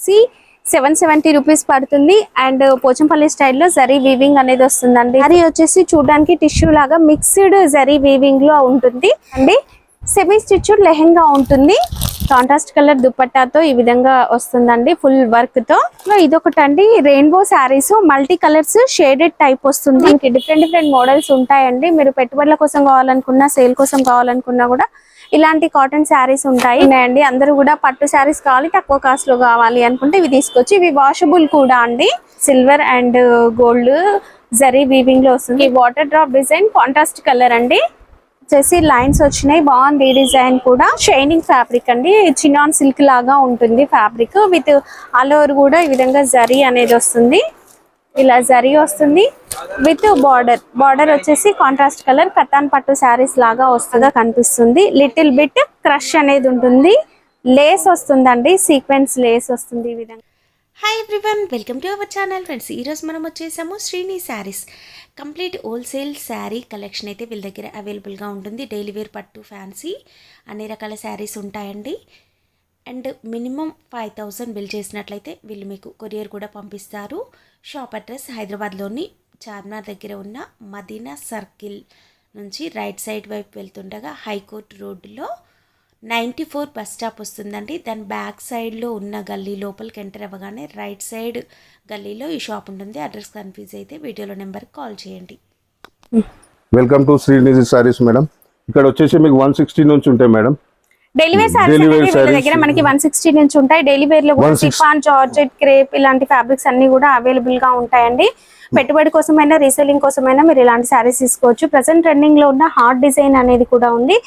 వచ్చేసి 770 రూపీస్ పడుతుంది. అండ్ పోచంపల్లి స్టైల్లో జరీ వీవింగ్ అనేది వస్తుందండి. అది వచ్చేసి చూడడానికి టిష్యూ లాగా మిక్స్డ్ జరీ వీవింగ్ లో ఉంటుంది అండి. సెమీ స్టిచ్డ్ లెహెంగా ఉంటుంది. కాంట్రాస్ట్ కలర్ దుపట్టాతో ఈ విధంగా వస్తుందండి, ఫుల్ వర్క్ తో. ఇదొకటి అండి, rainbow saris multi colours shaded type వస్తుంది. మనకి డిఫరెంట్ మోడల్స్ ఉంటాయండి. మీరు పెట్టుబడుల కోసం కావాలనుకున్నా, సేల్ కోసం కావాలనుకున్నా కూడా ఇలాంటి కాటన్ శారీస్ ఉన్నాయండి. అందరూ కూడా పట్టు శారీస్ కావాలి, తక్కువ కాస్ట్ లో కావాలి అనుకుంటే ఇవి తీసుకొచ్చి, ఇవి వాషబుల్ కూడా అండి. Silver and gold zari weaving లో వస్తుంది. Water drop design contrast colour అండి. వచ్చేసి లైన్స్ వచ్చినాయి, బాగుంది ఈ డిజైన్ కూడా. షైనింగ్ ఫ్యాబ్రిక్ అండి, చినాన్ సిల్క్ లాగా ఉంటుంది ఫ్యాబ్రిక్. విత్ ఆల్ ఓవర్ కూడా ఈ విధంగా జరీ అనేది వస్తుంది. ఇలా జరీ వస్తుంది విత్ బార్డర్ వచ్చేసి కాంట్రాస్ట్ కలర్ కతాన్ పట్టు శారీస్ లాగా వస్తుందా కనిపిస్తుంది. లిటిల్ బిట్ క్రష్ అనేది ఉంటుంది. లేస్ వస్తుందండి, సీక్వెన్స్ లేస్ వస్తుంది ఈ విధంగా. Hi everyone, welcome to our channel friends. ఈరోజు మనం వచ్చేసాము Srini saris. Complete wholesale sari collection అయితే వీళ్ళ దగ్గర అవైలబుల్గా ఉంటుంది. డైలీ వేర్, పట్టు, ఫ్యాన్సీ అన్ని రకాల శారీస్ ఉంటాయండి. అండ్ మినిమం 5000 బిల్ చేసినట్లయితే వీళ్ళు మీకు కొరియర్ కూడా పంపిస్తారు. షాప్ అడ్రస్ హైదరాబాద్లోని చార్మినార్ దగ్గర ఉన్న మదీనా సర్కిల్ నుంచి రైట్ సైడ్ వైపు వెళ్తుండగా హైకోర్ట్ రోడ్డులో 94 బస్ స్టాప్ వస్తుందండి. దాని బ్యాక్ సైడ్లో ఉన్న గల్లీ లోపలికి ఎంటర్ అవ్వగానే రైట్ సైడ్ గల్లీలో ఈ షాప్ ఉంటుంది. అడ్రస్ కన్ఫ్యూజ్ అయితే వీడియోలో నెంబర్కి కాల్ చేయండి. Welcome to Srinidhi saris madam. ఇక్కడ వచ్చేసి మీకు 160 నుంచి ఉంటాయి మేడం. డైలీ వేర్ సారీస్ దగ్గర మనకి 160 నుంచి ఉంటాయి. డైలీ వేర్ లో కూడా షిఫాన్, జార్జెట్, క్రేప్ ఇలాంటి ఫ్యాబ్రిక్స్ అన్ని కూడా అవైలబుల్ గా ఉంటాయండి. పెట్టుబడి కోసమైనా, రీసెల్లింగ్ కోసమైనా మీరు ఇలాంటి శారీస్ తీసుకోవచ్చు. ప్రెసెంట్ ట్రెండింగ్ లో ఉన్న హార్ట్ డిజైన్ అనేది కూడా ఉంది.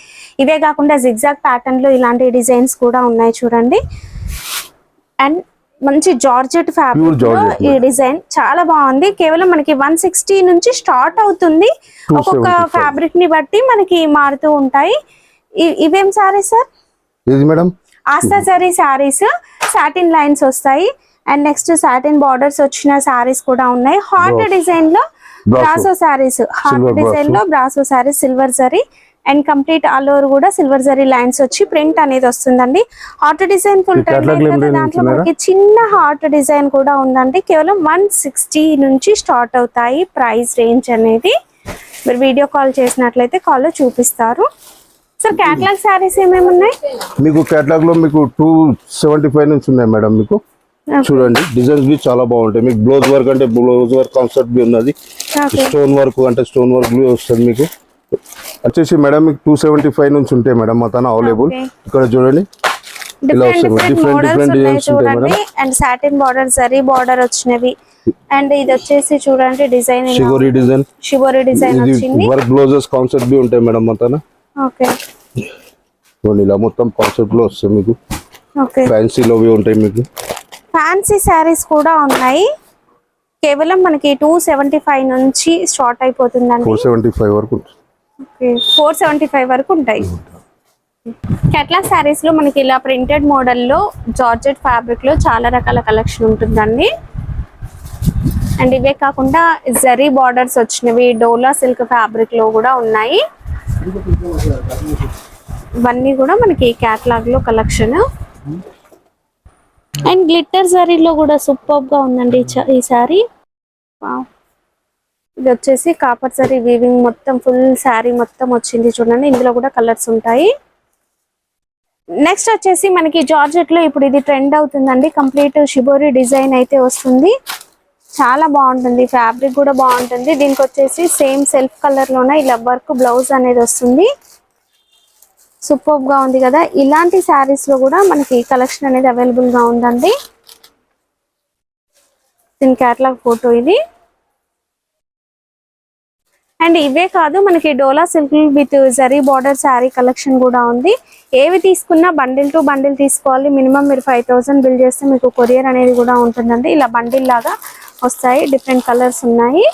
ఇవే కాకుండా జిగ్జాగ్ ప్యాటర్న్ లో ఇలాంటి డిజైన్స్ కూడా ఉన్నాయి చూడండి. అండ్ మంచి జార్జెట్ ఫ్యాబ్రిక్ లో ఈ డిజైన్ చాలా బాగుంది. కేవలం మనకి 160 నుంచి స్టార్ట్ అవుతుంది. ఒక్కొక్క ఫ్యాబ్రిక్ ని బట్టి మనకి మారుతూ ఉంటాయి. ఇవేం సారీస్ సార్? ఇది మేడం ఆస్తా జరీ సారీస్, సాటిన్ లైన్స్ వస్తాయి. అండ్ నెక్స్ట్ సాటిన్ బార్డర్స్ వచ్చిన సారీస్ కూడా ఉన్నాయి. హార్ట్ డిజైన్ లో బ్రాసో సారీస్, హార్ట్ డిజైన్ లో brasso sarees silver zari and complete all over కూడా సిల్వర్ జరీ లైన్స్ వచ్చి ప్రింట్ అనేది వస్తుందండి. Heart design full trend. దాంట్లో మనకి చిన్న హార్ట్ డిజైన్ కూడా ఉందండి. కేవలం 160 నుంచి స్టార్ట్ అవుతాయి ప్రైస్ రేంజ్ అనేది. మీరు వీడియో కాల్ చేసినట్లయితే కాల్ లో చూపిస్తారు. సార్ కేటలాగ్ సారీస్ ఏమేమి ఉన్నాయి మీకు? కేటలాగ్ లో మీకు 275 నుంచి ఉన్నాయి మేడం. మీకు చూడండి, డిజైన్స్ బి చాలా బాగుంటాయి. మీకు బ్లౌజ్ వర్క్ అంటే బ్లౌజ్ వర్క్ కాన్సెప్ట్ బి ఉన్నది. స్టోన్ వర్క్ అంటే స్టోన్ వర్క్ బి వస్తుంది. మీకు వచ్చేసి మేడం మీకు 275 నుంచి ఉంటాయి మేడం. మొత్తం అవైలబుల్. ఇక్కడ చూడండి, ఇలా వస్తుంది. డిఫరెంట్ డిజైన్స్ ఉంటాయి madam. And satin border, zari border వచ్చినవి. అండ్ ఇది వచ్చేసి చూడండి డిజైన్ షిబోరి డిజైన్ వచ్చింది. వర్క్ బ్లౌజెస్ కాన్సెప్ట్ బి ఉంటాయి మేడం. మొత్తం ఓకే, ఇలా మొత్తం కాన్సెప్ట్ లో వస్తాయి. మీకు ఫ్యాన్సీలో ఉంటాయి. మీకు ఫ్యాన్సీ శారీస్ కూడా ఉన్నాయి. కేవలం మనకి 275 నుంచి స్టార్ట్ అయిపోతుందండి. 475 వరకు. 475 వరకు ఉంటాయి. కేటలాగ్ శారీస్ లో మనకి ఇలా ప్రింటెడ్ మోడల్ లో జార్జెట్ ఫ్యాబ్రిక్ లో చాలా రకాల కలెక్షన్ ఉంటుందండి. అండ్ ఇవే కాకుండా జరీ బార్డర్స్ వచ్చినవి డోలా సిల్క్ ఫ్యాబ్రిక్ లో కూడా ఉన్నాయి. ఇవన్నీ కూడా మనకి కేటలాగ్ లో కలెక్షన్. అండ్ గ్లిట్టర్ జరీలో కూడా సూపర్ గా ఉందండి ఈ సారీ. ఇది వచ్చేసి కాపర్ జరీ వీవింగ్ మొత్తం ఫుల్ శారీ మొత్తం వచ్చింది చూడండి. ఇందులో కూడా కలర్స్ ఉంటాయి. నెక్స్ట్ వచ్చేసి మనకి జార్జెట్ లో ఇప్పుడు ఇది ట్రెండ్ అవుతుందండి. కంప్లీట్ షిబోరి డిజైన్ అయితే వస్తుంది. చాలా బాగుంటుంది, ఫ్యాబ్రిక్ కూడా బాగుంటుంది. దీనికి వచ్చేసి సేమ్ సెల్ఫ్ కలర్ లోనే ఇలా వర్క్ బ్లౌజ్ అనేది వస్తుంది. సూపర్ గా ఉంది కదా. ఇలాంటి శారీస్ లో కూడా మనకి కలెక్షన్ అనేది అవైలబుల్ గా ఉందండి. దీని కేటలాగ్ ఫోటో ఇది. అండ్ ఇవే కాదు, మనకి Dola silk with zari border saree collection కూడా ఉంది. ఏవి తీసుకున్నా బండిల్ టు బండిల్ తీసుకోవాలి. మినిమం మీరు 5000 బిల్ చేస్తే మీకు కొరియర్ అనేది కూడా ఉంటుందండి. ఇలా బండిల్ లాగా వస్తాయి. డిఫరెంట్ కలర్స్ ఉన్నాయి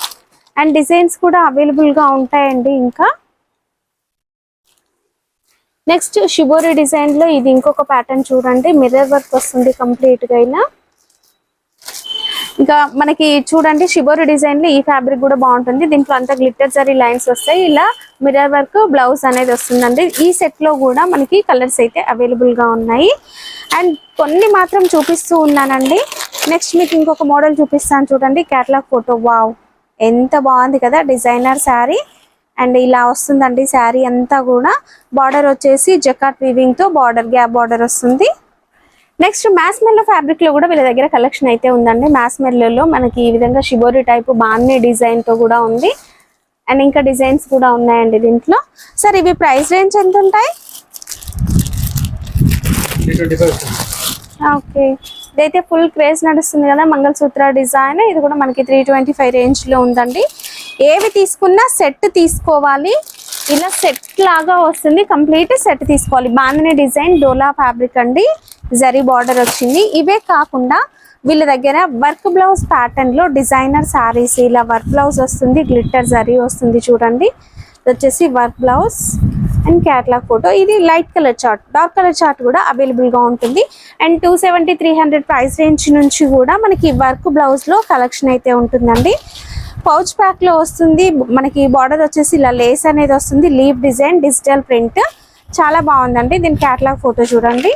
అండ్ డిజైన్స్ కూడా అవైలబుల్ గా ఉంటాయండి. ఇంకా నెక్స్ట్ షిబోరి డిజైన్ లో ఇది ఇంకొక ప్యాటర్న్ చూడండి. మిర్రర్ వర్క్ వస్తుంది కంప్లీట్ గా. ఇలా ఇంకా మనకి చూడండి షిబోరి డిజైన్ లో ఈ ఫ్యాబ్రిక్ కూడా బాగుంటుంది. దీంట్లో అంతా గ్లిటర్ జరీ లైన్స్ వస్తాయి. ఇలా మిర్రర్ వర్క్ బ్లౌజ్ అనేది వస్తుందండి. ఈ సెట్ లో కూడా మనకి కలర్స్ అయితే అవైలబుల్ గా ఉన్నాయి. అండ్ కొన్ని మాత్రం చూపిస్తూ ఉన్నానండి. నెక్స్ట్ మీకు ఇంకొక మోడల్ చూపిస్తాను చూడండి. Catalogue photo. వావ్, ఎంత బాగుంది కదా డిజైనర్ శారీ. అండ్ ఇలా వస్తుందండి శారీ అంతా కూడా. బార్డర్ వచ్చేసి జకాట్ వీవింగ్ తో బార్డర్, గ్యాప్ బార్డర్ వస్తుంది. నెక్స్ట్ మ్యాస్ మెల్లో ఫ్యాబ్రిక్ లో కూడా వీళ్ళ దగ్గర కలెక్షన్ అయితే ఉందండి. మ్యాస్ మెల్లోలో మనకి ఈ విధంగా షిబోరి టైప్ బాగుంది డిజైన్ తో కూడా ఉంది. అండ్ ఇంకా డిజైన్స్ కూడా ఉన్నాయండి దీంట్లో. సార్ ఇవి ప్రైస్ రేంజ్ ఎంత ఉంటాయి? ఓకే, ఇదైతే ఫుల్ క్రేజ్ నడుస్తుంది కదా మంగళసూత్ర డిజైన్. ఇది కూడా మనకి 325 రేంజ్ లో ఉందండి. ఏవి తీసుకున్నా సెట్ తీసుకోవాలి. ఇలా సెట్ లాగా వస్తుంది, కంప్లీట్ సెట్ తీసుకోవాలి. బాందిని డిజైన్ డోలా ఫ్యాబ్రిక్ అండి, జరీ బార్డర్ వచ్చింది. ఇవే కాకుండా వీళ్ళ దగ్గర వర్క్ బ్లౌజ్ ప్యాటర్న్ లో డిజైనర్ శారీస్ ఇలా వర్క్ బ్లౌజ్ వస్తుంది, గ్లిటర్ జరీ వస్తుంది చూడండి. ఇది వచ్చేసి work blouse and catalogue photo. ఇది light colour chart, dark colour chart కూడా అవైలబుల్ గా ఉంటుంది. అండ్ 270, 300 ప్రైస్ రేంజ్ నుంచి కూడా మనకి వర్క్ బ్లౌజ్ లో కలెక్షన్ అయితే ఉంటుందండి. పౌచ్ ప్యాక్ లో వస్తుంది. మనకి బార్డర్ వచ్చేసి ఇలా లేస్ అనేది వస్తుంది, లీవ్ డిజైన్, డిజిటల్ ప్రింట్, చాలా బాగుందండి. దీని క్యాటలాగ్ ఫోటో చూడండి.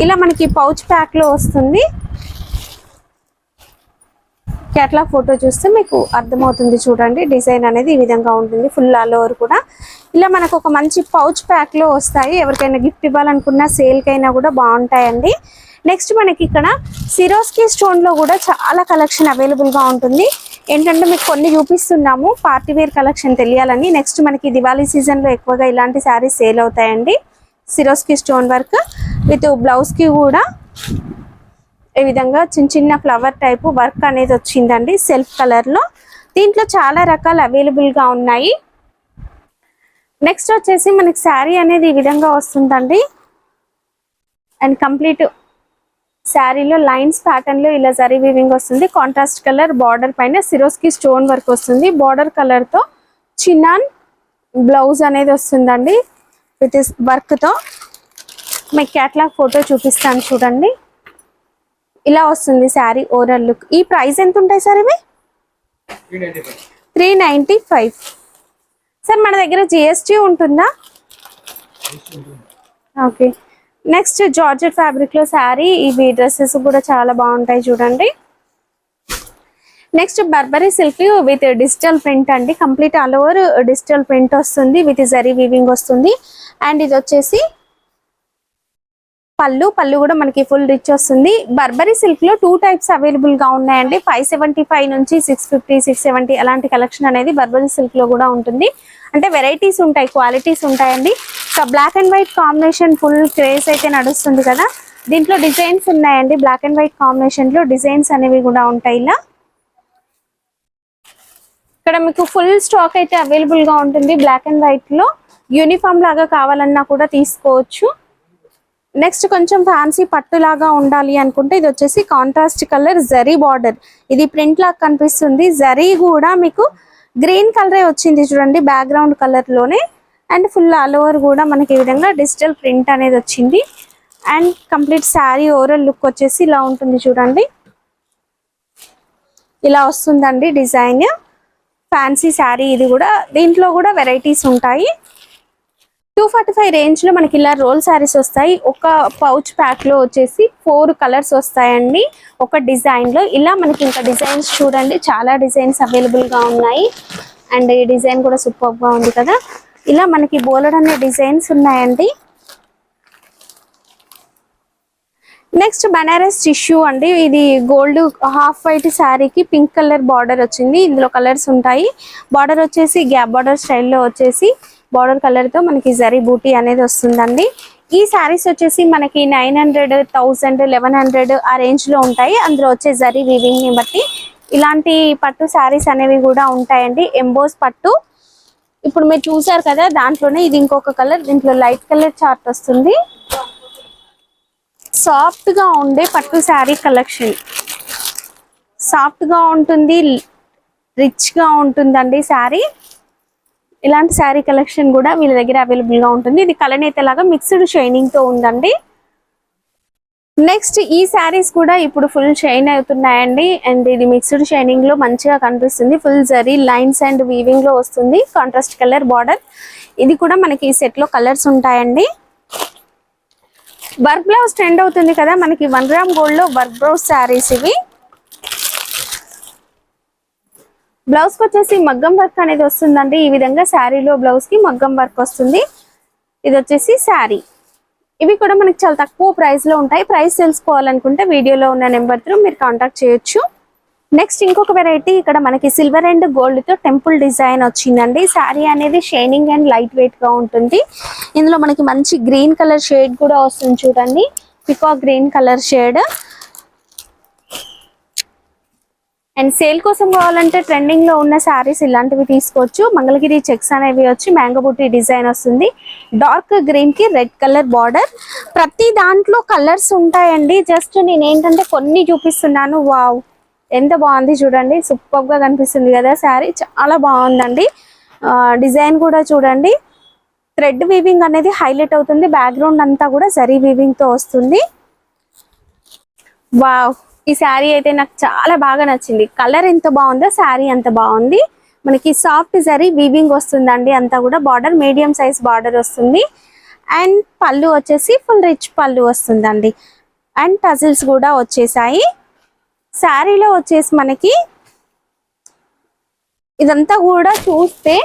ఇలా మనకి పౌచ్ ప్యాక్ లో వస్తుంది. క్యాటలాగ్ ఫోటో చూస్తే మీకు అర్థమవుతుంది చూడండి. డిజైన్ అనేది ఈ విధంగా ఉంటుంది, ఫుల్ ఆల్ ఓవర్ కూడా. ఇలా మనకు ఒక మంచి పౌచ్ ప్యాక్ లో వస్తాయి. ఎవరికైనా గిఫ్ట్ ఇవ్వాలనుకున్నా సేల్ కైనా కూడా బాగుంటాయండి. నెక్స్ట్ మనకి ఇక్కడ సిరోస్కి స్టోన్ లో కూడా చాలా కలెక్షన్ అవైలబుల్ గా ఉంటుంది. ఏంటంటే మీకు కొన్ని చూపిస్తున్నాము పార్టీ వేర్ కలెక్షన్ తెలియాలని. నెక్స్ట్ మనకి దివాళీ సీజన్ లో ఎక్కువగా ఇలాంటి శారీస్ సేల్ అవుతాయండి. Swarovski stone work with blouse కి కూడా ఈ విధంగా చిన్న చిన్న ఫ్లవర్ టైప్ వర్క్ అనేది వచ్చిందండి సెల్ఫ్ కలర్ లో. దీంట్లో చాలా రకాలు అవైలబుల్ గా ఉన్నాయి. నెక్స్ట్ వచ్చేసి మనకి శారీ అనేది ఈ విధంగా వస్తుందండి. అండ్ కంప్లీట్ శారీలో లైన్స్ ప్యాటర్న్ లో ఇలా జరీ వీవింగ్ వస్తుంది. కాంట్రాస్ట్ కలర్ బార్డర్ పైన సిరోస్కి స్టోన్ వర్క్ వస్తుంది. బార్డర్ కలర్ తో చిన్నాన్ బ్లౌజ్ అనేది వస్తుందండి విత్ వర్క్ తో. మీకు క్యాటలాగ్ ఫోటో చూపిస్తాను చూడండి. ఇలా వస్తుంది శారీ ఓవరాల్ లుక్. ఈ ప్రైస్ ఎంత ఉంటాయి సార్ ఇవి? 395. సార్ మన దగ్గర జిఎస్టీ ఉంటుందా? ఓకే. నెక్స్ట్ జార్జెట్ ఫ్యాబ్రిక్ లో శారీ. ఇవి డ్రెస్సెస్ కూడా చాలా బాగుంటాయి చూడండి. Next Burberry silk with digital print అండి. Complete all over digital print వస్తుంది విత్ జరీ వీవింగ్ వస్తుంది. అండ్ ఇది వచ్చేసి పళ్ళు కూడా మనకి ఫుల్ రిచ్ వస్తుంది. బర్బరీ సిల్క్ లో 2 టైప్స్ అవైలబుల్ గా ఉన్నాయండి. 575 నుంచి 650, 670 అలాంటి కలెక్షన్ అనేది బర్బరీ సిల్క్ లో కూడా ఉంటుంది. అంటే వెరైటీస్ ఉంటాయి, క్వాలిటీస్ ఉంటాయండి. So black and white combination full craze అయితే నడుస్తుంది కదా. దీంట్లో డిజైన్స్ ఉన్నాయండి. బ్లాక్ అండ్ వైట్ కాంబినేషన్ లో డిజైన్స్ అనేవి కూడా ఉంటాయి. ఇలా ఇక్కడ మీకు ఫుల్ స్టాక్ అయితే అవైలబుల్ గా ఉంటుంది. బ్లాక్ అండ్ వైట్ లో యూనిఫామ్ లాగా కావాలన్నా కూడా తీసుకోవచ్చు. నెక్స్ట్ కొంచెం ఫ్యాన్సీ పట్టు లాగా ఉండాలి అనుకుంటే ఇది వచ్చేసి కాంట్రాస్ట్ కలర్ జరీ బార్డర్. ఇది ప్రింట్ లాగా కనిపిస్తుంది. జరీ కూడా మీకు గ్రీన్ కలరే వచ్చింది చూడండి బ్యాక్గ్రౌండ్ కలర్ లోనే. అండ్ ఫుల్ ఆల్ ఓవర్ కూడా మనకి ఈ విధంగా డిజిటల్ ప్రింట్ అనేది వచ్చింది. And complete sari overall look వచ్చేసి ఇలా ఉంటుంది చూడండి. ఇలా వస్తుందండి డిజైన్. ఫ్యాన్సీ శారీ ఇది కూడా. దీంట్లో కూడా వెరైటీస్ ఉంటాయి. 245 రేంజ్ లో మనకి ఇలా రోల్ శారీస్ వస్తాయి. ఒక పౌచ్ ప్యాక్ లో వచ్చేసి 4 కలర్స్ వస్తాయండి ఒక డిజైన్ లో. ఇలా మనకి ఇంకా డిజైన్స్ చూడండి, చాలా డిజైన్స్ అవైలబుల్ గా ఉన్నాయి. అండ్ ఈ డిజైన్ కూడా సూపర్ గా ఉంది కదా. ఇలా మనకి బోలెడన్ని డిజైన్స్ ఉన్నాయండి. నెక్స్ట్ బనారస్ టిష్యూ అండి. ఇది గోల్డ్ హాఫ్ వైట్ శారీకి పింక్ కలర్ బార్డర్ వచ్చింది. ఇందులో కలర్స్ ఉంటాయి. బార్డర్ వచ్చేసి గ్యాప్ బార్డర్ స్టైల్లో వచ్చేసి బార్డర్ కలర్ తో మనకి జరీ బూటీ అనేది వస్తుందండి. ఈ శారీస్ వచ్చేసి మనకి 900, 1000, 1100 ఆ రేంజ్ లో ఉంటాయి. అందులో వచ్చే జరీ వీవింగ్ ని బట్టి ఇలాంటి పట్టు శారీస్ అనేవి కూడా ఉంటాయండి. ఎంబోస్ పట్టు ఇప్పుడు మీరు చూసారు కదా, దాంట్లోనే ఇది ఇంకొక కలర్. దీంట్లో లైట్ కలర్ చార్ట్ వస్తుంది. సాఫ్ట్ గా ఉండే పట్టు శారీ కలెక్షన్. సాఫ్ట్ గా ఉంటుంది, రిచ్ గా ఉంటుందండి శారీ. ఇలాంటి శారీ కలెక్షన్ కూడా వీళ్ళ దగ్గర అవైలబుల్ గా ఉంటుంది. ఇది కలనేత లాగా మిక్స్డ్ షైనింగ్ తో ఉందండి. నెక్స్ట్ ఈ శారీస్ కూడా ఇప్పుడు ఫుల్ షైన్ అవుతున్నాయండి. అండ్ ఇది మిక్స్డ్ షైనింగ్ లో మంచిగా కనిపిస్తుంది. Full zari lines and weaving లో వస్తుంది. Contrast colour border. ఇది కూడా మనకి ఈ సెట్ లో కలర్స్ ఉంటాయండి. వర్క్ బ్లౌజ్ ట్రెండ్ అవుతుంది కదా మనకి 1 గ్రామ్ గోల్డ్ లో వర్క్ బ్లౌజ్ శారీస్ ఇవి. బ్లౌజ్ కి వచ్చేసి మగ్గం వర్క్ అనేది వస్తుందండి. ఈ విధంగా శారీలో బ్లౌజ్ కి మగ్గం వర్క్ వస్తుంది. ఇది వచ్చేసి శారీ. ఇవి కూడా మనకి చాలా తక్కువ ప్రైస్ లో ఉంటాయి. ప్రైస్ తెలుసుకోవాలనుకుంటే వీడియోలో ఉన్న నెంబర్ త్రూ మీరు కాంటాక్ట్ చేయొచ్చు. నెక్స్ట్ ఇంకొక వెరైటీ ఇక్కడ మనకి సిల్వర్ అండ్ గోల్డ్ తో టెంపుల్ డిజైన్ వచ్చిందండి. శారీ అనేది షైనింగ్ అండ్ లైట్ వెయిట్ గా ఉంటుంది. ఇందులో మనకి మంచి గ్రీన్ కలర్ షేడ్ కూడా వస్తుంది చూడండి. Peacock green colour shade. And sale కోసం కావాలంటే ట్రెండింగ్ లో ఉన్న శారీస్ ఇలాంటివి తీసుకోవచ్చు. మంగళగిరి చెక్స్ అనేవి వచ్చి మ్యాంగో బూటీ డిజైన్ వస్తుంది. డార్క్ గ్రీన్ కి రెడ్ కలర్ బార్డర్. ప్రతి దాంట్లో కలర్స్ ఉంటాయండి. జస్ట్ నేను ఏంటంటే కొన్ని చూపిస్తున్నాను. వావ్ ఎంత బాగుంది చూడండి. సూపర్ గా కనిపిస్తుంది కదా శారీ. చాలా బాగుందండి. డిజైన్ కూడా చూడండి. థ్రెడ్ వీవింగ్ అనేది హైలైట్ అవుతుంది. బ్యాక్గ్రౌండ్ అంతా కూడా జరీ వీవింగ్ తో వస్తుంది. వావ్ ఈ శారీ అయితే నాకు చాలా బాగా నచ్చింది. కలర్ ఎంత బాగుందో శారీ అంత బాగుంది. మనకి సాఫ్ట్ జరీ వీవింగ్ వస్తుందండి. అంతా కూడా బార్డర్ మీడియం సైజ్ బార్డర్ వస్తుంది. అండ్ పళ్ళు వచ్చేసి ఫుల్ రిచ్ పళ్ళు వస్తుందండి. అండ్ టజిల్స్ కూడా వచ్చేసాయి. శారీలో వచ్చేసి మనకి ఇదంతా కూడా చూస్తే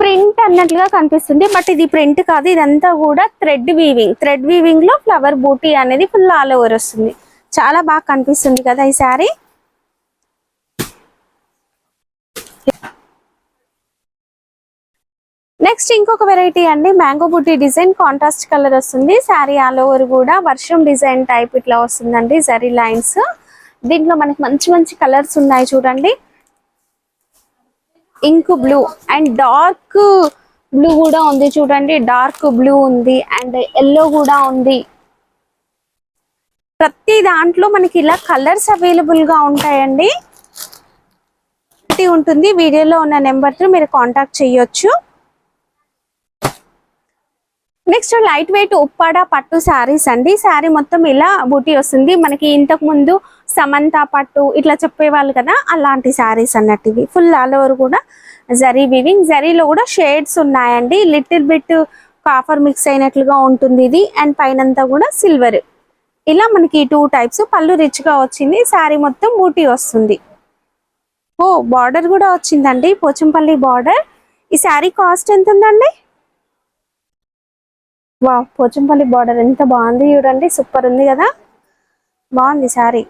ప్రింట్ అన్నట్లుగా కనిపిస్తుంది. బట్ ఇది ప్రింట్ కాదు. ఇదంతా కూడా థ్రెడ్ వీవింగ్. థ్రెడ్ వీవింగ్ లో ఫ్లవర్ బూటీ అనేది ఫుల్ ఆల్ ఓవర్ వస్తుంది. చాలా బాగా కనిపిస్తుంది కదా ఈ శారీ. నెక్స్ట్ ఇంకొక వెరైటీ అండి. Mango booti design contrast colour వస్తుంది. శారీ ఆల్ ఓవర్ కూడా వర్షం డిజైన్ టైప్ ఇట్లా వస్తుందండి. జరీ లైన్స్. దీంట్లో మనకి మంచి మంచి కలర్స్ ఉన్నాయి చూడండి. Ink blue and dark blue కూడా ఉంది చూడండి. డార్క్ బ్లూ ఉంది అండ్ ఎల్లో కూడా ఉంది. ప్రతి దాంట్లో మనకి ఇలా కలర్స్ అవైలబుల్ గా ఉంటాయండి. ఉంటుంది వీడియోలో ఉన్న నెంబర్ తో మీరు కాంటాక్ట్ చేయొచ్చు. నెక్స్ట్ లైట్ వెయిట్ ఉప్పాడ పట్టు శారీస్ అండి. శారీ మొత్తం ఇలా బూటీ వస్తుంది. మనకి ఇంతకు ముందు సమంత పట్టు ఇట్లా చెప్పేవాళ్ళు కదా అలాంటి శారీస్ అన్నట్టు ఇవి. ఫుల్ ఆల్ ఓవర్ కూడా జరీ వీవింగ్. జరీలో కూడా షేడ్స్ ఉన్నాయండి. లిటిల్ బిట్ కాఫర్ మిక్స్ అయినట్లుగా ఉంటుంది ఇది. అండ్ పైనంతా కూడా సిల్వర్. ఇలా మనకి 2 టైప్స్. పళ్ళు రిచ్ గా వచ్చింది. శారీ మొత్తం బూటీ వస్తుంది. ఓ బార్డర్ కూడా వచ్చిందండి. పోచంపల్లి బార్డర్. ఈ శారీ కాస్ట్ ఎంత ఉందండి? వా పోచంపల్లి బార్డర్ ఎంత బాగుంది చూడండి. సూపర్ ఉంది కదా. బాగుంది శారీ.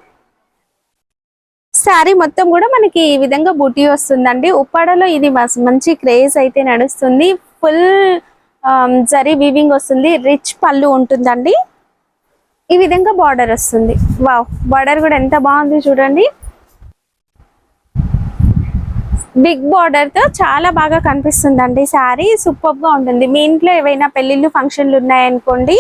శారీ మొత్తం కూడా మనకి ఈ విధంగా బూటీ వస్తుందండి. ఉప్పాడలో ఇది మంచి క్రేజ్ అయితే నడుస్తుంది. ఫుల్ జరీ వీవింగ్ వస్తుంది. రిచ్ పళ్ళు ఉంటుందండి. ఈ విధంగా బార్డర్ వస్తుంది. వావ్ బార్డర్ కూడా ఎంత బాగుంది చూడండి. బిగ్ బార్డర్ తో చాలా బాగా కనిపిస్తుందండి శారీ. సూపర్ గా ఉంటుంది. మీ ఇంట్లో ఏవైనా పెళ్లిళ్ళు ఫంక్షన్లు ఉన్నాయనుకోండి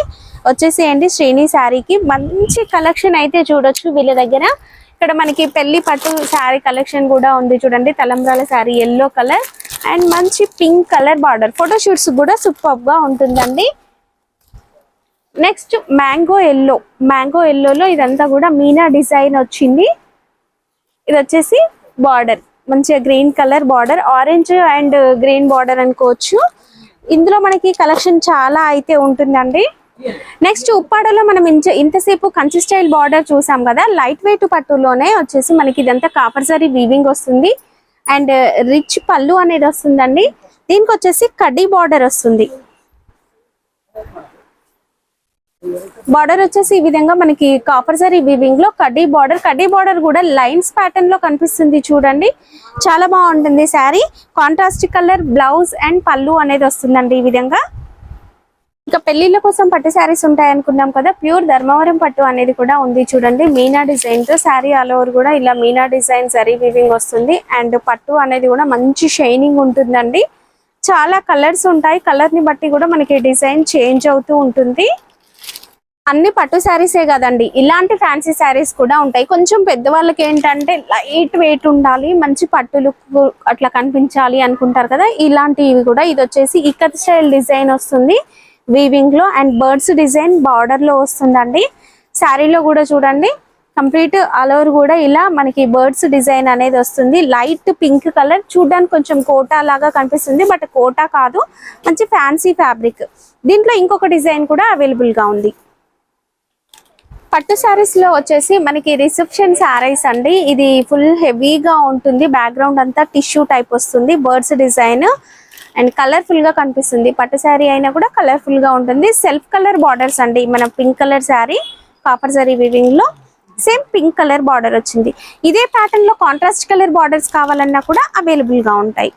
వచ్చేసేయండి శ్రీని శారీకి. మంచి కలెక్షన్ అయితే చూడొచ్చు వీళ్ళ దగ్గర. ఇక్కడ మనకి పెళ్లి పట్టు శారీ కలెక్షన్ కూడా ఉంది చూడండి. తలంబ్రాల శారీ ఎల్లో కలర్ అండ్ మంచి పింక్ కలర్ బార్డర్. ఫోటోషూట్స్ కూడా సూపర్ గా ఉంటుందండి. Next mango yellow. మ్యాంగో ఎల్లోలో ఇదంతా కూడా మీనా డిజైన్ వచ్చింది. ఇది వచ్చేసి బార్డర్ మంచిగా green colour border. Orange and green border అనుకోవచ్చు. ఇందులో మనకి కలెక్షన్ చాలా అయితే ఉంటుందండి. నెక్స్ట్ ఉప్పాడలో మనం ఇంతసేపు కంచి స్టైల్ బార్డర్ చూసాం కదా. లైట్ వెయిట్ పట్టులోనే వచ్చేసి మనకి ఇదంతా కాపర్ జరీ వీవింగ్ వస్తుంది. అండ్ రిచ్ పళ్ళు అనేది వస్తుందండి. దీనికి వచ్చేసి కడ్డీ బార్డర్ వస్తుంది. బార్డర్ వచ్చేసి ఈ విధంగా మనకి కాపర్ జరీ వీవింగ్ లో కడ్డీ బార్డర్. కడ్డీ బార్డర్ కూడా లైన్స్ ప్యాటర్న్ లో కనిపిస్తుంది చూడండి. చాలా బాగుంటుంది sari. Contrast colour blouse and పళ్ళు అనేది వస్తుందండి ఈ విధంగా. ఇక పెళ్లిళ్ళ కోసం పట్టు శారీస్ ఉంటాయి అనుకున్నాం కదా. ప్యూర్ ధర్మవరం పట్టు అనేది కూడా ఉంది చూడండి. మీనా డిజైన్ తో శారీ ఆల్ ఓవర్ కూడా ఇలా మీనా డిజైన్ జరీ వీవింగ్ వస్తుంది. అండ్ పట్టు అనేది కూడా మంచి షైనింగ్ ఉంటుందండి. చాలా కలర్స్ ఉంటాయి. కలర్ ని బట్టి కూడా మనకి డిజైన్ చేంజ్ అవుతూ ఉంటుంది. అన్ని పట్టు శారీసే కదండి, ఇలాంటి ఫ్యాన్సీ శారీస్ కూడా ఉంటాయి. కొంచెం పెద్దవాళ్ళకి ఏంటంటే లైట్ వెయిట్ ఉండాలి, మంచి పట్టులు అట్లా కనిపించాలి అనుకుంటారు కదా, ఇలాంటివి కూడా. ఇది వచ్చేసి ఇక్కత్ స్టైల్ డిజైన్ వస్తుంది వీవింగ్ లో. అండ్ బర్డ్స్ డిజైన్ బార్డర్ లో వస్తుందండి. శారీలో కూడా చూడండి కంప్లీట్ ఆల్ ఓవర్ కూడా ఇలా మనకి బర్డ్స్ డిజైన్ అనేది వస్తుంది. లైట్ పింక్ కలర్, చూడడానికి కొంచెం కోటా లాగా కనిపిస్తుంది, బట్ కోటా కాదు, మంచి ఫ్యాన్సీ ఫ్యాబ్రిక్. దీంట్లో ఇంకొక డిజైన్ కూడా అవైలబుల్ గా ఉంది. పట్టు శారీస్ లో వచ్చేసి మనకి రిసెప్షన్ శారీస్ అండి. ఇది ఫుల్ హెవీగా ఉంటుంది, బ్యాక్గ్రౌండ్ అంతా టిష్యూ టైప్ వస్తుంది, బర్డ్స్ డిజైన్ అండ్ కలర్ఫుల్ గా కనిపిస్తుంది. పట్టు శారీ అయినా కూడా కలర్ఫుల్ గా ఉంటుంది. సెల్ఫ్ కలర్ బార్డర్స్ అండి. మన pink colour sari copper zari weaving లో సేమ్ పింక్ కలర్ బార్డర్ వచ్చింది. ఇదే ప్యాటర్న్ లో కాంట్రాస్ట్ కలర్ బార్డర్స్ కావాలన్నా కూడా అవైలబుల్ గా ఉంటాయి.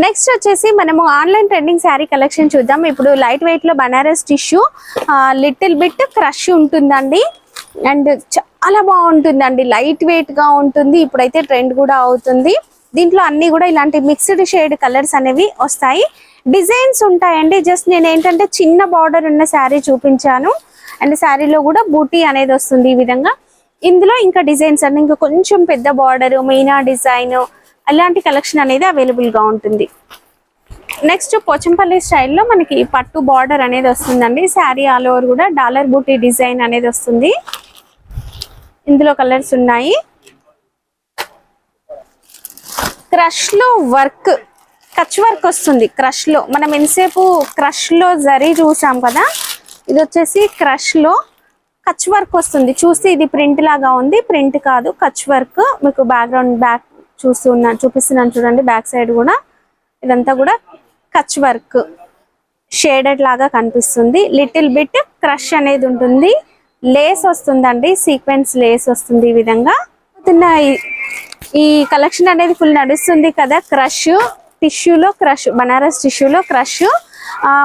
నెక్స్ట్ వచ్చేసి మనము ఆన్లైన్ ట్రెండింగ్ శారీ కలెక్షన్ చూద్దాం. ఇప్పుడు లైట్ వెయిట్ లో Banaras tissue, little bit crush ఉంటుందండి అండ్ చాలా బాగుంటుందండి, లైట్ వెయిట్ గా ఉంటుంది. ఇప్పుడైతే ట్రెండ్ కూడా అవుతుంది. దీంట్లో అన్ని కూడా ఇలాంటి మిక్స్డ్ షేడ్ కలర్స్ అనేవి వస్తాయి. డిజైన్స్ ఉంటాయండి. జస్ట్ నేను ఏంటంటే చిన్న బార్డర్ ఉన్న శారీ చూపించాను అండ్ శారీలో కూడా బూటీ అనేది వస్తుంది ఈ విధంగా. ఇందులో ఇంకా డిజైన్స్ అన్ని ఇంకా కొంచెం పెద్ద బార్డర్, మీనా డిజైన్ అలాంటి కలెక్షన్ అనేది అవైలబుల్ గా ఉంటుంది. నెక్స్ట్ పోచంపల్లి స్టైల్లో మనకి పట్టు బార్డర్ అనేది వస్తుందండి. శారీ ఆల్ ఓవర్ కూడా డాలర్ బూటీ డిజైన్ అనేది వస్తుంది. ఇందులో కలర్స్ ఉన్నాయి. క్రష్ లో వర్క్, కచ్ వర్క్ వస్తుంది. క్రష్ లో మనం ఎంతసేపు క్రష్ లో జరీ చూసాం కదా, ఇది వచ్చేసి క్రష్ లో కచ్ వర్క్ వస్తుంది. చూస్తే ఇది ప్రింట్ లాగా ఉంది, ప్రింట్ కాదు, కచ్ వర్క్. మీకు బ్యాక్గ్రౌండ్ బ్యాక్ చూపిస్తున్నాను చూడండి, బ్యాక్ సైడ్ కూడా ఇదంతా కూడా కచ్ వర్క్ షేడెడ్ లాగా కనిపిస్తుంది. లిటిల్ బిట్ క్రష్ అనేది ఉంటుంది. లేస్ వస్తుందండి, సీక్వెన్స్ లేస్ వస్తుంది ఈ విధంగా. ఈ కలెక్షన్ అనేది ఫుల్ నడుస్తుంది కదా. క్రష్ టిష్యూలో క్రష్, బనారస్ టిష్యూలో క్రష్.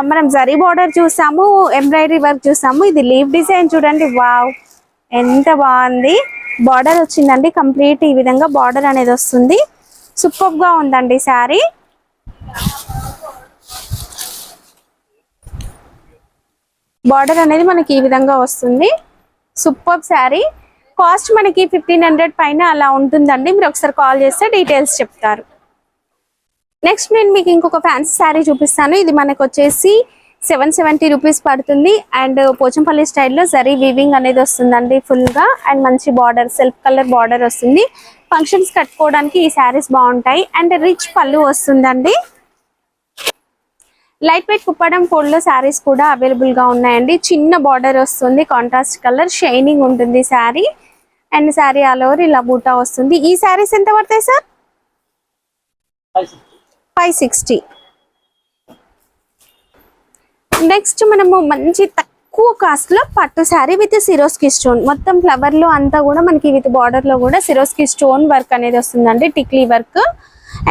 మనం జరీ బార్డర్ చూసాము, ఎంబ్రాయిడరీ వర్క్ చూసాము. ఇది లీవ్ డిజైన్ చూడండి, వావ్ ఎంత బాగుంది. బార్డర్ వచ్చిందండి కంప్లీట్ ఈ విధంగా బార్డర్ అనేది వస్తుంది. సూపర్ గా ఉందండి శారీ. బార్డర్ అనేది మనకి ఈ విధంగా వస్తుంది. సూపర్ శారీ. కాస్ట్ మనకి 1500 పైన అలా ఉంటుందండి. మీరు ఒకసారి కాల్ చేస్తే డీటెయిల్స్ చెప్తారు. నెక్స్ట్ నేను మీకు ఇంకొక ఫ్యాన్సీ శారీ చూపిస్తాను. ఇది మనకు వచ్చేసి 770 రూపీస్ పడుతుంది అండ్ పోచంపల్లి స్టైల్లో జరీ వీవింగ్ అనేది వస్తుందండి ఫుల్ గా. అండ్ మంచి బార్డర్, సెల్ఫ్ కలర్ బార్డర్ వస్తుంది. ఫంక్షన్స్ కట్టుకోవడానికి ఈ శారీస్ బాగుంటాయి. అండ్ రిచ్ పళ్ళు వస్తుందండి. లైట్ వెయిట్ కుప్పడం ఫోల్డ్ లో శారీస్ కూడా అవైలబుల్ గా ఉన్నాయండి. చిన్న బార్డర్ వస్తుంది, కాంట్రాస్ట్ కలర్, షైనింగ్ ఉంటుంది sari. And sari all over ఇలా బూటా వస్తుంది. ఈ శారీస్ ఎంత పడతాయి సార్? 560. నెక్స్ట్ మనము మంచి తక్కువ కాస్ట్ లో పట్టు శారీ విత్ సిరోస్కి స్టోన్, మొత్తం ఫ్లవర్ లో అంతా కూడా మనకి విత్ బార్డర్ లో కూడా సిరోస్కి స్టోన్ వర్క్ అనేది వస్తుందండి, టిక్లీ వర్క్.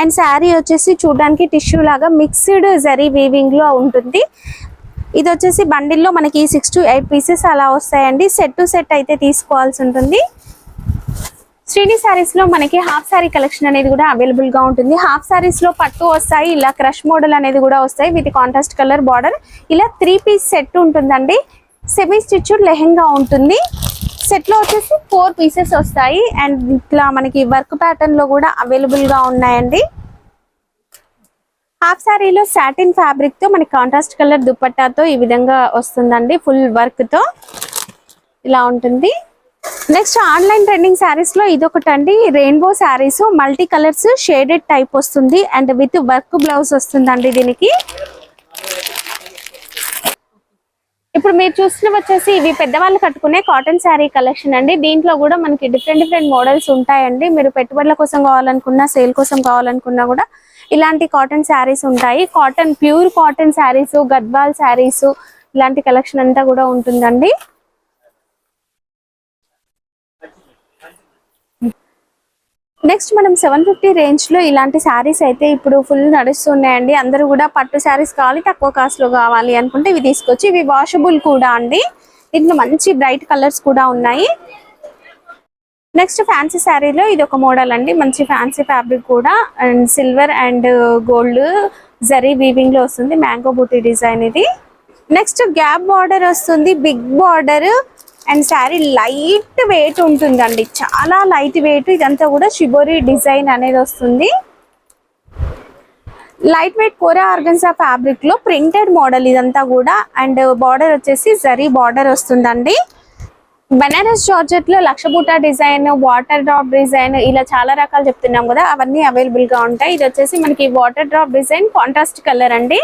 అండ్ శారీ వచ్చేసి చూడడానికి టిష్యూ లాగా మిక్స్డ్ జరీ వీవింగ్ లో ఉంటుంది. ఇది వచ్చేసి బండిల్లో మనకి 6 to 8 పీసెస్ అలా వస్తాయండి. సెట్ టు సెట్ అయితే తీసుకోవాల్సి ఉంటుంది. శ్రీని శారీస్ లో మనకి హాఫ్ శారీ కలెక్షన్ అనేది కూడా అవైలబుల్ గా ఉంటుంది. హాఫ్ శారీస్ లో పట్టు వస్తాయి, ఇలా క్రష్ మోడల్ అనేది కూడా వస్తాయి విత్ కాంట్రాస్ట్ కలర్ బార్డర్. ఇలా 3 పీస్ సెట్ ఉంటుందండి. సెమీ స్టిచ్డ్ లెహెంగా ఉంటుంది. సెట్ లో వచ్చేసి 4 పీసెస్ వస్తాయి. అండ్ ఇట్లా మనకి వర్క్ ప్యాటర్న్ లో కూడా అవైలబుల్ గా ఉన్నాయండి. హాఫ్ శారీలో సాటిన్ ఫ్యాబ్రిక్ తో మనకి కాంట్రాస్ట్ కలర్ దుపట్టాతో ఈ విధంగా వస్తుందండి, ఫుల్ వర్క్ తో ఇలా ఉంటుంది. నెక్స్ట్ ఆన్లైన్ ట్రెండింగ్ శారీస్ లో ఇదొకటి అండి, rainbow saris, multi colours shaded type వస్తుంది అండ్ విత్ వర్క్ బ్లౌజ్ వస్తుందండి దీనికి. ఇప్పుడు మీరు చూస్తున్న వచ్చేసి ఇవి పెద్దవాళ్ళు కట్టుకునే కాటన్ శారీ కలెక్షన్ అండి. దీంట్లో కూడా మనకి డిఫరెంట్ మోడల్స్ ఉంటాయండి. మీరు పెట్టుబడుల కోసం కావాలనుకున్నా, సేల్ కోసం కావాలనుకున్నా కూడా ఇలాంటి కాటన్ శారీస్ ఉంటాయి. Cotton, pure cotton saris, Gadwal saris, ఇలాంటి కలెక్షన్ అంతా కూడా ఉంటుందండి. నెక్స్ట్ మనం 750 రేంజ్ లో ఇలాంటి శారీస్ అయితే ఇప్పుడు ఫుల్ నడుస్తున్నాయండి. అందరూ కూడా పట్టు శారీస్ కావాలి, తక్కువ కాస్ట్ లో కావాలి అనుకుంటే ఇవి తీసుకోవచ్చు. ఇవి వాషబుల్ కూడా అండి. దీంట్లో మంచి బ్రైట్ కలర్స్ కూడా ఉన్నాయి. నెక్స్ట్ ఫ్యాన్సీ శారీలో ఇది ఒక మోడల్ అండి, మంచి ఫ్యాన్సీ ఫ్యాబ్రిక్ కూడా and silver and gold zari weaving లో వస్తుంది, మ్యాంగో బూటీ డిజైన్ ఇది. నెక్స్ట్ గ్యాప్ బార్డర్ వస్తుంది, big border and sari light weight ఉంటుందండి, చాలా లైట్ వెయిట్. ఇదంతా కూడా షిబోరి డిజైన్ అనేది వస్తుంది. లైట్ వెయిట్ కోరా ఆర్గన్జా ఫ్యాబ్రిక్ లో ప్రింటెడ్ మోడల్ ఇదంతా కూడా. అండ్ బార్డర్ వచ్చేసి జరీ బార్డర్ వస్తుందండి. బనారస్ జార్జెట్ లో లక్ష బూటా డిజైన్, వాటర్ డ్రాప్ డిజైన్, ఇలా చాలా రకాలు చెప్తున్నాం కదా, అవన్నీ అవైలబుల్ గా ఉంటాయి. ఇది వచ్చేసి మనకి water drop design, contrast colour అండి.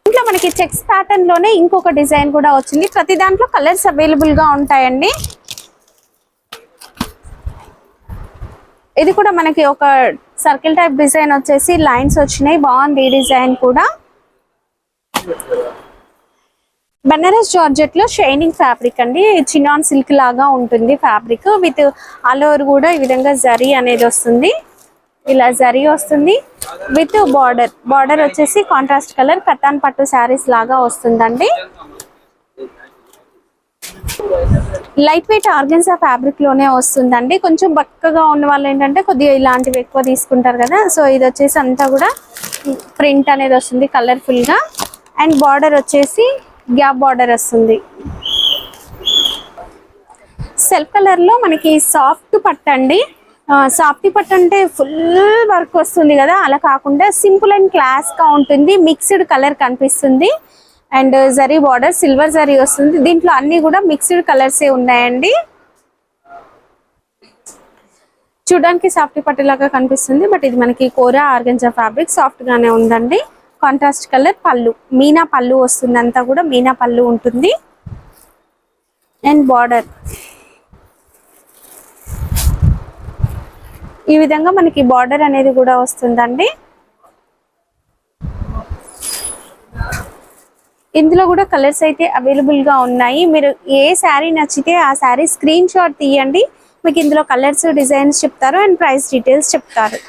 ఇంట్లో మనకి చెక్స్ ప్యాటర్న్ లోనే ఇంకొక డిజైన్ కూడా వచ్చింది. ప్రతి దాంట్లో కలర్స్ అవైలబుల్ గా ఉంటాయండి. ఇది కూడా మనకి ఒక సర్కిల్ టైప్ డిజైన్ వచ్చేసి లైన్స్ వచ్చినాయి, బాగుంది ఈ డిజైన్ కూడా. బనారస్ జార్జెట్ లో షైనింగ్ ఫ్యాబ్రిక్ అండి, చినాన్ సిల్క్ లాగా ఉంటుంది ఫ్యాబ్రిక్. విత్ ఆల్ ఓవర్ కూడా ఈ విధంగా జరీ అనేది వస్తుంది, ఇలా జరీ వస్తుంది. విత్ బార్డర్ వచ్చేసి కాంట్రాస్ట్ కలర్ కతాన్ పట్టు శారీస్ లాగా వస్తుందండి. లైట్ వెయిట్ ఆర్గన్జా ఫ్యాబ్రిక్ లోనే వస్తుందండి. కొంచెం బక్కగా ఉన్న వాళ్ళు ఏంటంటే కొద్దిగా ఇలాంటివి ఎక్కువ తీసుకుంటారు కదా. సో ఇది వచ్చేసి అంతా కూడా ప్రింట్ అనేది వస్తుంది కలర్ఫుల్ గా. అండ్ బార్డర్ వచ్చేసి గ్యాప్ బార్డర్ వస్తుంది. సెల్ఫ్ కలర్ లో మనకి సాఫ్ట్ పట్టు అండి. సాఫ్ట్ పట్టు అంటే ఫుల్ వర్క్ వస్తుంది కదా, అలా కాకుండా సింపుల్ అండ్ క్లాస్ గా ఉంటుంది. మిక్స్డ్ కలర్ కనిపిస్తుంది. And zari border silver zari వస్తుంది. దీంట్లో అన్ని కూడా మిక్స్డ్ కలర్స్ ఉన్నాయండి. చూడడానికి సాఫ్ట్ పట్టు లాగా కనిపిస్తుంది, బట్ ఇది మనకి కోరా ఆర్గంజా ఫ్యాబ్రిక్, సాఫ్ట్ గానే ఉందండి. కాంట్రాస్ట్ కలర్ పళ్ళు, మీనా పళ్ళు వస్తుంది, అంతా కూడా మీనా పళ్ళు ఉంటుంది. అండ్ బార్డర్ ఈ విధంగా మనకి బార్డర్ అనేది కూడా వస్తుందండి. ఇందులో కూడా కలర్స్ అయితే అవైలబుల్ గా ఉన్నాయి. మీరు ఏ శారీ నచ్చితే ఆ శారీ స్క్రీన్ షాట్ తీయండి, మీకు ఇందులో కలర్స్ డిజైన్స్ చెప్తారు అండ్ ప్రైస్ డీటెయిల్స్ చెప్తారు.